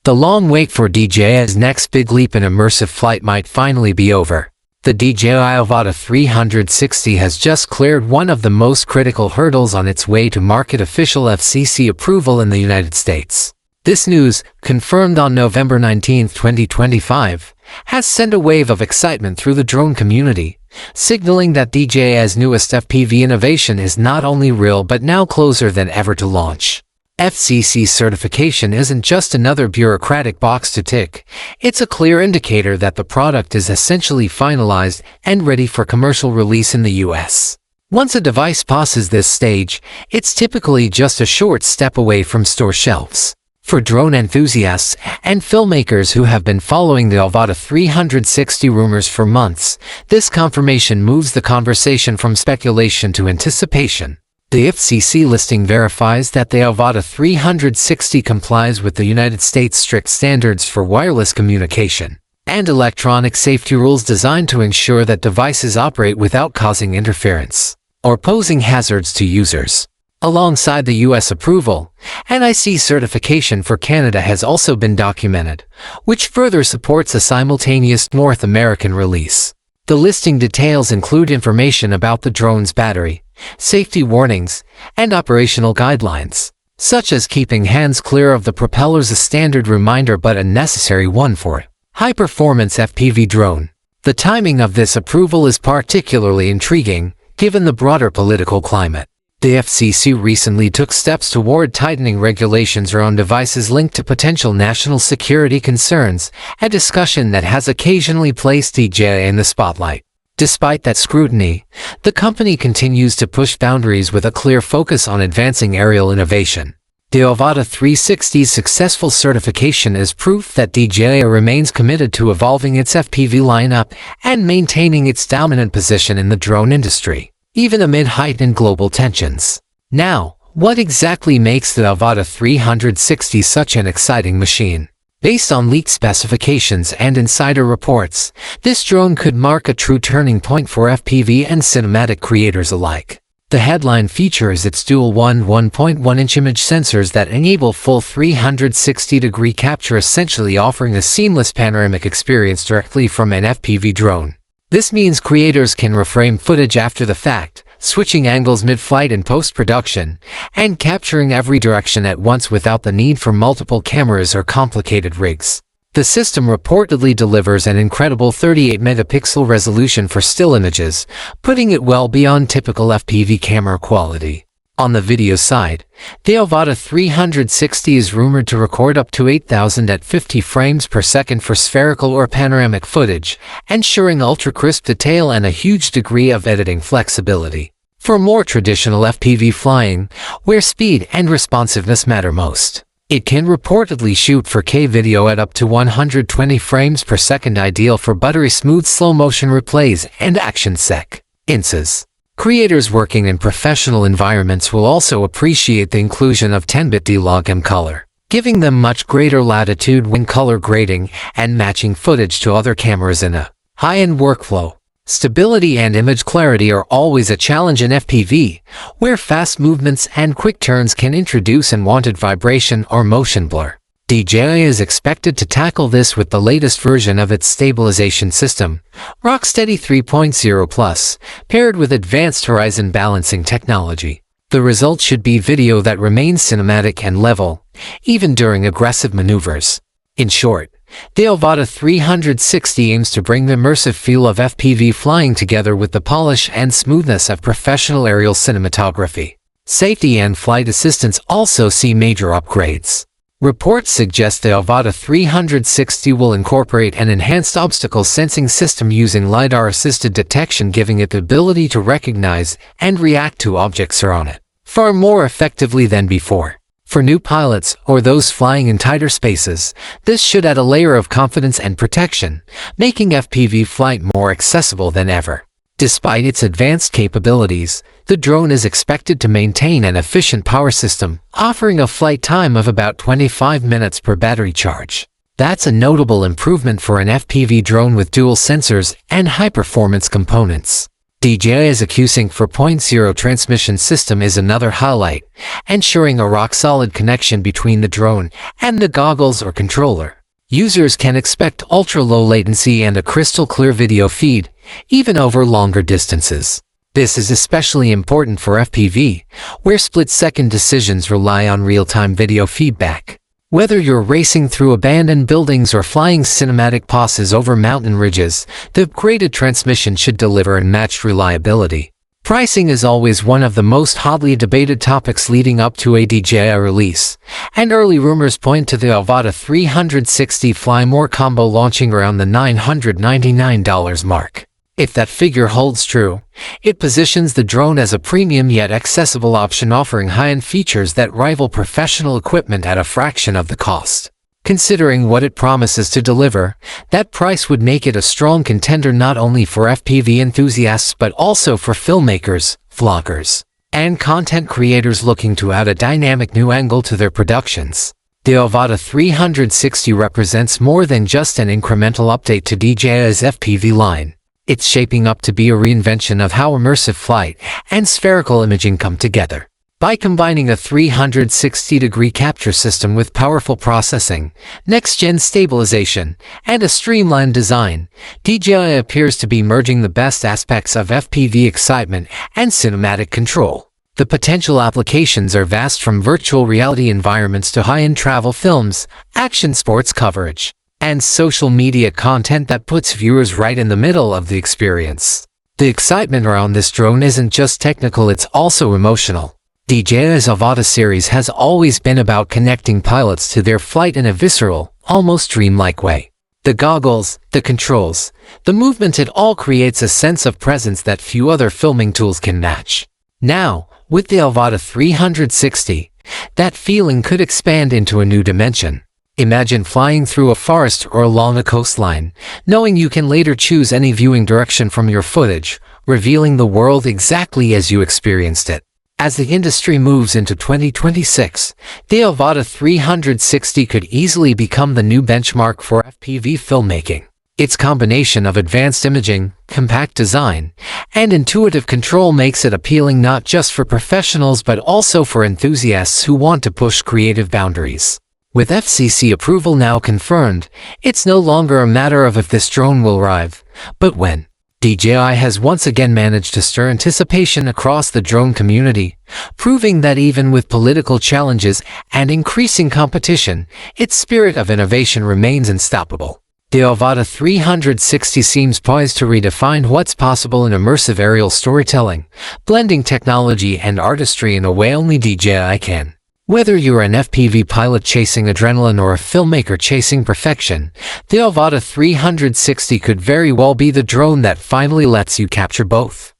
The long wait for DJI's next big leap in immersive flight might finally be over. The DJI Avata 360 has just cleared one of the most critical hurdles on its way to market official FCC approval in the United States. This news, confirmed on November 19, 2025, has sent a wave of excitement through the drone community, signaling that DJI's newest FPV innovation is not only real but now closer than ever to launch. FCC certification isn't just another bureaucratic box to tick, it's a clear indicator that the product is essentially finalized and ready for commercial release in the US. Once a device passes this stage, it's typically just a short step away from store shelves. For drone enthusiasts and filmmakers who have been following the Avata 360 rumors for months, this confirmation moves the conversation from speculation to anticipation. The FCC listing verifies that the Avata 360 complies with the United States' strict standards for wireless communication and electronic safety rules designed to ensure that devices operate without causing interference or posing hazards to users. Alongside the US approval, NIC certification for Canada has also been documented, which further supports a simultaneous North American release. The listing details include information about the drone's battery, safety warnings, and operational guidelines, such as keeping hands clear of the propellers, a standard reminder but a necessary one for high-performance FPV drone. The timing of this approval is particularly intriguing, given the broader political climate. The FCC recently took steps toward tightening regulations around devices linked to potential national security concerns, a discussion that has occasionally placed DJI in the spotlight. Despite that scrutiny, the company continues to push boundaries with a clear focus on advancing aerial innovation. The Avata 360's successful certification is proof that DJI remains committed to evolving its FPV lineup and maintaining its dominant position in the drone industry, even amid heightened global tensions. Now, what exactly makes the Avata 360 such an exciting machine? Based on leaked specifications and insider reports, this drone could mark a true turning point for FPV and cinematic creators alike. The headline feature is its dual 1.1-inch image sensors that enable full 360-degree capture, essentially offering a seamless panoramic experience directly from an FPV drone. This means creators can reframe footage after the fact, switching angles mid-flight in post-production, and capturing every direction at once without the need for multiple cameras or complicated rigs. The system reportedly delivers an incredible 38-megapixel resolution for still images, putting it well beyond typical FPV camera quality. On the video side, the Avata 360 is rumored to record up to 8,000 at 50 frames per second for spherical or panoramic footage, ensuring ultra-crisp detail and a huge degree of editing flexibility. For more traditional FPV flying, where speed and responsiveness matter most, it can reportedly shoot 4K video at up to 120 frames per second, ideal for buttery smooth slow-motion replays and action sequences. Creators working in professional environments will also appreciate the inclusion of 10-bit D-Log color, giving them much greater latitude when color grading and matching footage to other cameras in a high-end workflow. Stability and image clarity are always a challenge in FPV, where fast movements and quick turns can introduce unwanted vibration or motion blur. DJI is expected to tackle this with the latest version of its stabilization system, Rocksteady 3.0 Plus, paired with advanced horizon balancing technology. The result should be video that remains cinematic and level, even during aggressive maneuvers. In short, the Avata 360 aims to bring the immersive feel of FPV flying together with the polish and smoothness of professional aerial cinematography. Safety and flight assistance also see major upgrades. Reports suggest the Avata 360 will incorporate an enhanced obstacle sensing system using LiDAR-assisted detection, giving it the ability to recognize and react to objects around it far more effectively than before. For new pilots or those flying in tighter spaces, this should add a layer of confidence and protection, making FPV flight more accessible than ever. Despite its advanced capabilities, the drone is expected to maintain an efficient power system, offering a flight time of about 25 minutes per battery charge. That's a notable improvement for an FPV drone with dual sensors and high-performance components. DJI's AccuSync 4.0 transmission system is another highlight, ensuring a rock-solid connection between the drone and the goggles or controller. Users can expect ultra-low latency and a crystal-clear video feed, even over longer distances. This is especially important for FPV, where split-second decisions rely on real-time video feedback. Whether you're racing through abandoned buildings or flying cinematic passes over mountain ridges, the upgraded transmission should deliver unmatched reliability. Pricing is always one of the most hotly debated topics leading up to a DJI release, and early rumors point to the Avata 360 Fly More combo launching around the $999 mark. If that figure holds true, it positions the drone as a premium yet accessible option offering high-end features that rival professional equipment at a fraction of the cost. Considering what it promises to deliver, that price would make it a strong contender not only for FPV enthusiasts but also for filmmakers, vloggers, and content creators looking to add a dynamic new angle to their productions. The Avata 360 represents more than just an incremental update to DJI's FPV line. It's shaping up to be a reinvention of how immersive flight and spherical imaging come together. By combining a 360-degree capture system with powerful processing, next-gen stabilization, and a streamlined design, DJI appears to be merging the best aspects of FPV excitement and cinematic control. The potential applications are vast, from virtual reality environments to high-end travel films, action sports coverage, and social media content that puts viewers right in the middle of the experience. The excitement around this drone isn't just technical, it's also emotional. DJI's Avata series has always been about connecting pilots to their flight in a visceral, almost dreamlike way. The goggles, the controls, the movement, it all creates a sense of presence that few other filming tools can match. Now, with the Avata 360, that feeling could expand into a new dimension. Imagine flying through a forest or along a coastline, knowing you can later choose any viewing direction from your footage, revealing the world exactly as you experienced it. As the industry moves into 2026, the Avata 360 could easily become the new benchmark for FPV filmmaking. Its combination of advanced imaging, compact design, and intuitive control makes it appealing not just for professionals but also for enthusiasts who want to push creative boundaries. With FCC approval now confirmed, it's no longer a matter of if this drone will arrive, but when. DJI has once again managed to stir anticipation across the drone community, proving that even with political challenges and increasing competition, its spirit of innovation remains unstoppable. The Avata 360 seems poised to redefine what's possible in immersive aerial storytelling, blending technology and artistry in a way only DJI can. Whether you're an FPV pilot chasing adrenaline or a filmmaker chasing perfection, the Avata 360 could very well be the drone that finally lets you capture both.